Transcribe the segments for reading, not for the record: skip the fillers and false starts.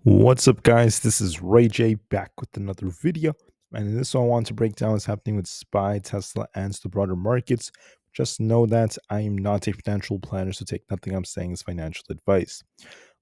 What's up, guys? This is Ray J back with another video. And in this one, I want to break down what's happening with SPY, Tesla, and the broader markets. Just know that I am not a financial planner, so take nothing I'm saying as financial advice.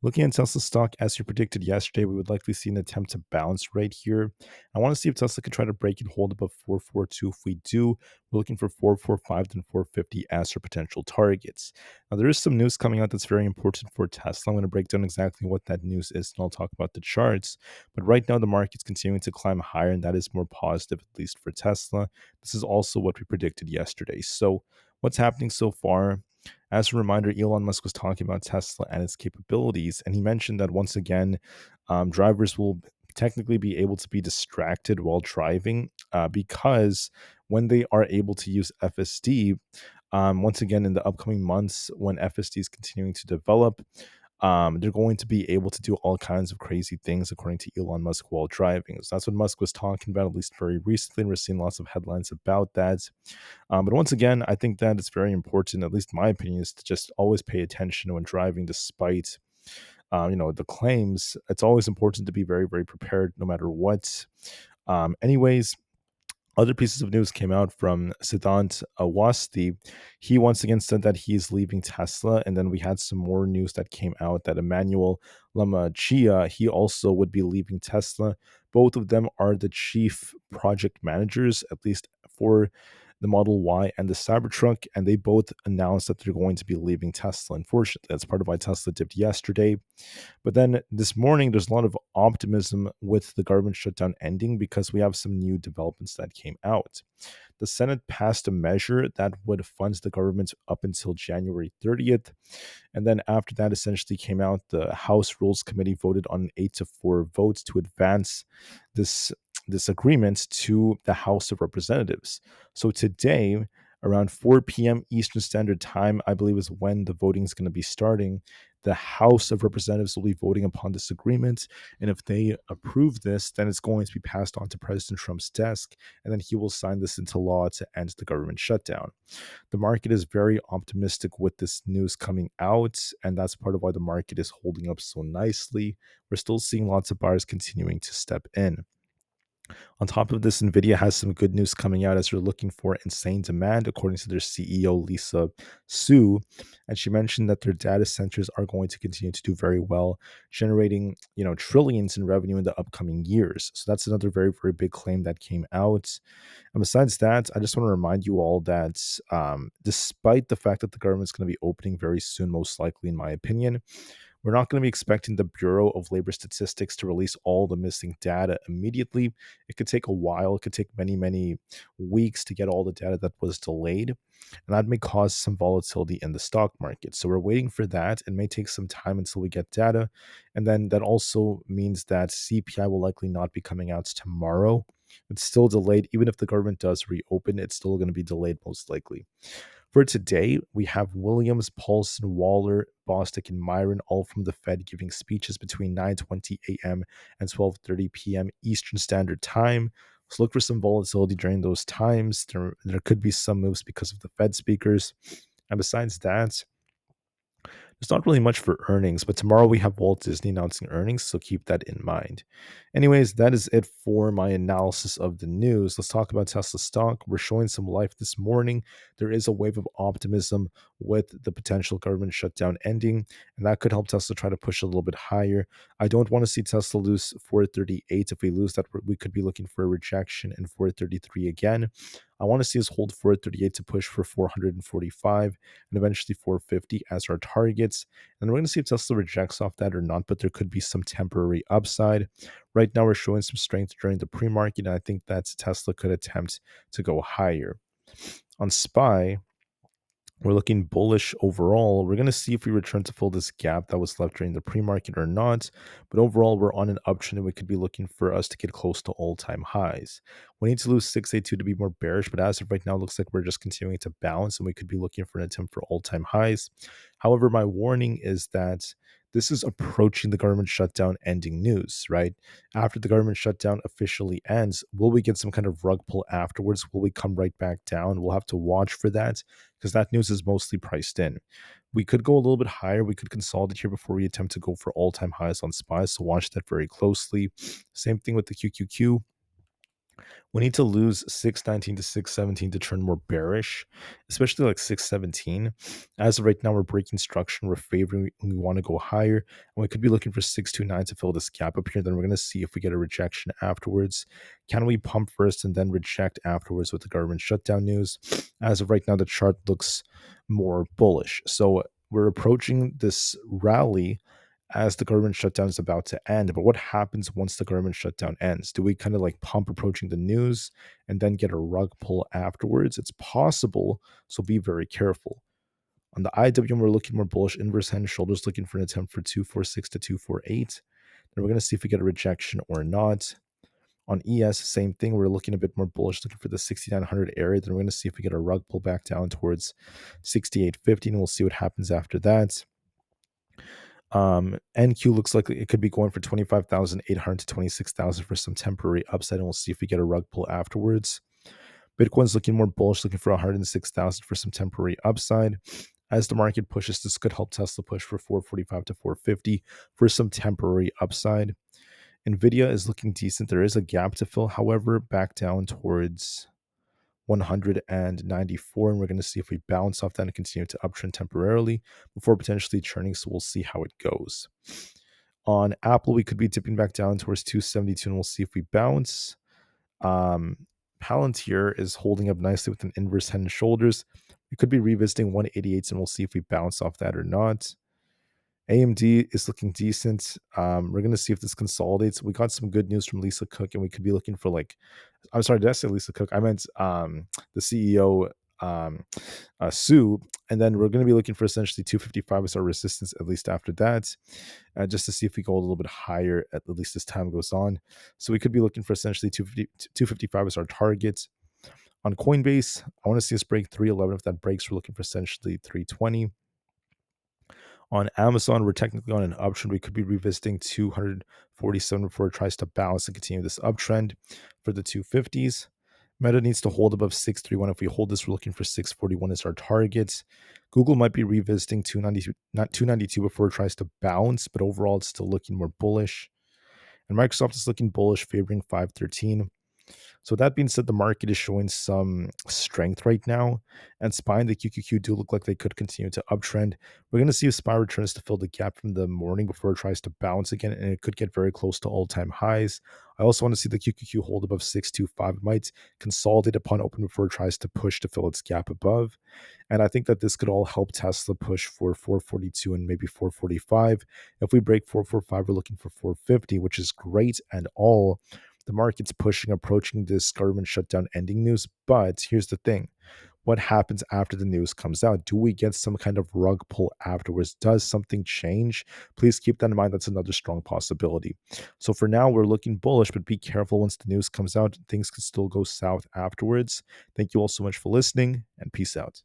Looking at Tesla stock, as you predicted yesterday, we would likely see an attempt to bounce right here. I want to see if Tesla can try to break and hold above 442. If we do, we're looking for 445 and 450 as our potential targets. Now, there is some news coming out that's very important for Tesla. I'm going to break down exactly what that news is, and I'll talk about the charts. But right now, the market's continuing to climb higher, and that is more positive, at least for Tesla. This is also what we predicted yesterday. So, what's happening so far? As a reminder, Elon Musk was talking about Tesla and its capabilities, and he mentioned that once again, drivers will technically be able to be distracted while driving because when they are able to use FSD, once again in the upcoming months, when FSD is continuing to develop, they're going to be able to do all kinds of crazy things, according to Elon Musk, while driving. So that's what Musk was talking about, at least very recently. We're seeing lots of headlines about that. But once again, I think that it's very important, at least my opinion, is to just always pay attention when driving, despite the claims. It's always important to be very, very prepared, no matter what. Anyways, other pieces of news came out from Siddhant Awasthi. He once again said that he's leaving Tesla, and then we had some more news that came out that Emmanuel Lamachia, he also would be leaving Tesla. Both of them are the chief project managers, at least for the Model Y and the Cybertruck, and they both announced that they're going to be leaving Tesla. Unfortunately, that's part of why Tesla dipped yesterday. But then this morning, there's a lot of optimism with the government shutdown ending because we have some new developments that came out. The Senate passed a measure that would fund the government up until January 30th. And then after that essentially came out, the House Rules Committee voted on an 8-4 vote to advance this agreement to the House of Representatives. So today, around 4 p.m. Eastern Standard Time, I believe is when the voting is going to be starting. The House of Representatives will be voting upon this agreement. And if they approve this, then it's going to be passed on to President Trump's desk. And then he will sign this into law to end the government shutdown. The market is very optimistic with this news coming out. And that's part of why the market is holding up so nicely. We're still seeing lots of buyers continuing to step in. On top of this, Nvda has some good news coming out as they're looking for insane demand, according to their CEO, Lisa Su. And she mentioned that their data centers are going to continue to do very well, generating, trillions in revenue in the upcoming years. So that's another very, very big claim that came out. And besides that, I just want to remind you all that despite the fact that the government's going to be opening very soon, most likely, in my opinion, we're not going to be expecting the Bureau of Labor Statistics to release all the missing data immediately. It could take a while. It could take many, many weeks to get all the data that was delayed. And that may cause some volatility in the stock market. So we're waiting for that. It may take some time until we get data. And then that also means that CPI will likely not be coming out tomorrow. It's still delayed. Even if the government does reopen, it's still going to be delayed most likely. For today, we have Williams, Paulson, Waller, Bostic, and Myron, all from the Fed, giving speeches between 9:20 a.m. and 12:30 p.m. Eastern Standard Time. So look for some volatility during those times. There could be some moves because of the Fed speakers. And besides that, there's not really much for earnings, but tomorrow we have Walt Disney announcing earnings, so keep that in mind. Anyways, that is it for my analysis of the news. Let's talk about Tesla stock. We're showing some life this morning. There is a wave of optimism with the potential government shutdown ending, and that could help Tesla try to push a little bit higher. I don't want to see Tesla lose 438. If we lose that, we could be looking for a rejection in 433 again. I want to see us hold 438 to push for 445 and eventually 450 as our targets. And we're going to see if Tesla rejects off that or not, but there could be some temporary upside. Right now, we're showing some strength during the pre-market, and I think that Tesla could attempt to go higher. On SPY, we're looking bullish overall. We're going to see if we return to fill this gap that was left during the pre-market or not. But overall, we're on an uptrend, and we could be looking for us to get close to all-time highs. We need to lose 682 to be more bearish, but as of right now, it looks like we're just continuing to bounce, and we could be looking for an attempt for all-time highs. However, my warning is that this is approaching the government shutdown ending news, right? After the government shutdown officially ends, will we get some kind of rug pull afterwards? Will we come right back down? We'll have to watch for that because that news is mostly priced in. We could go a little bit higher. We could consolidate here before we attempt to go for all-time highs on SPY. So watch that very closely. Same thing with the QQQ. We need to lose 619 to 617 to turn more bearish, especially like 617. As of right now, we're breaking structure and we're favoring. We want to go higher, and we could be looking for 629 to fill this gap up here. Then we're going to see if we get a rejection afterwards. Can we pump first and then reject afterwards with the government shutdown news? As of right now, the chart looks more bullish. So we're approaching this rally as the government shutdown is about to end. But what happens once the government shutdown ends? Do we kind of like pump approaching the news and then get a rug pull afterwards? It's possible, so be very careful. On the IWM, we're looking more bullish. Inverse head and shoulders looking for an attempt for 246 to 248. Then we're going to see if we get a rejection or not. On ES, same thing. We're looking a bit more bullish, looking for the 6,900 area. Then we're going to see if we get a rug pull back down towards 6,850, and we'll see what happens after that. NQ looks like it could be going for 25,800 to 26,000 for some temporary upside, and we'll see if we get a rug pull afterwards. Bitcoin's looking more bullish, looking for 106,000 for some temporary upside. As the market pushes, this could help Tesla push for 445 to 450 for some temporary upside. Nvidia is looking decent. There is a gap to fill, however, back down towards 194, and we're going to see if we bounce off that and continue to uptrend temporarily before potentially churning. So we'll see how it goes. On Aapl, we could be tipping back down towards 272, and we'll see if we bounce. Palantir is holding up nicely with an inverse head and shoulders. We could be revisiting 188s, and we'll see if we bounce off that or not. AMD is looking decent. We're going to see if this consolidates. We got some good news from Lisa Cook, and we could be looking for like, I'm sorry, did I say Lisa Cook? I meant the CEO, Sue. And then we're going to be looking for essentially 255 as our resistance, at least after that, just to see if we go a little bit higher, at least as time goes on. So we could be looking for essentially 255 as our target. On Coinbase, I want to see us break 311. If that breaks, we're looking for essentially 320. On Amazon, we're technically on an uptrend. We could be revisiting 247 before it tries to bounce and continue this uptrend for the 250s. Meta needs to hold above 631. If we hold this, we're looking for 641 as our target. Google might be revisiting 292 before it tries to bounce, but overall it's still looking more bullish. And Microsoft is looking bullish, favoring 513. So that being said, the market is showing some strength right now, and SPY and the QQQ do look like they could continue to uptrend. We're going to see if SPY returns to fill the gap from the morning before it tries to bounce again, and it could get very close to all-time highs. I also want to see the QQQ hold above 625. It might consolidate upon open before it tries to push to fill its gap above. And I think that this could all help Tesla push for 442 and maybe 445. If we break 445, we're looking for 450, which is great and all. The market's pushing, approaching this government shutdown ending news. But here's the thing. What happens after the news comes out? Do we get some kind of rug pull afterwards? Does something change? Please keep that in mind. That's another strong possibility. So for now, we're looking bullish, but be careful once the news comes out. Things could still go south afterwards. Thank you all so much for listening, and peace out.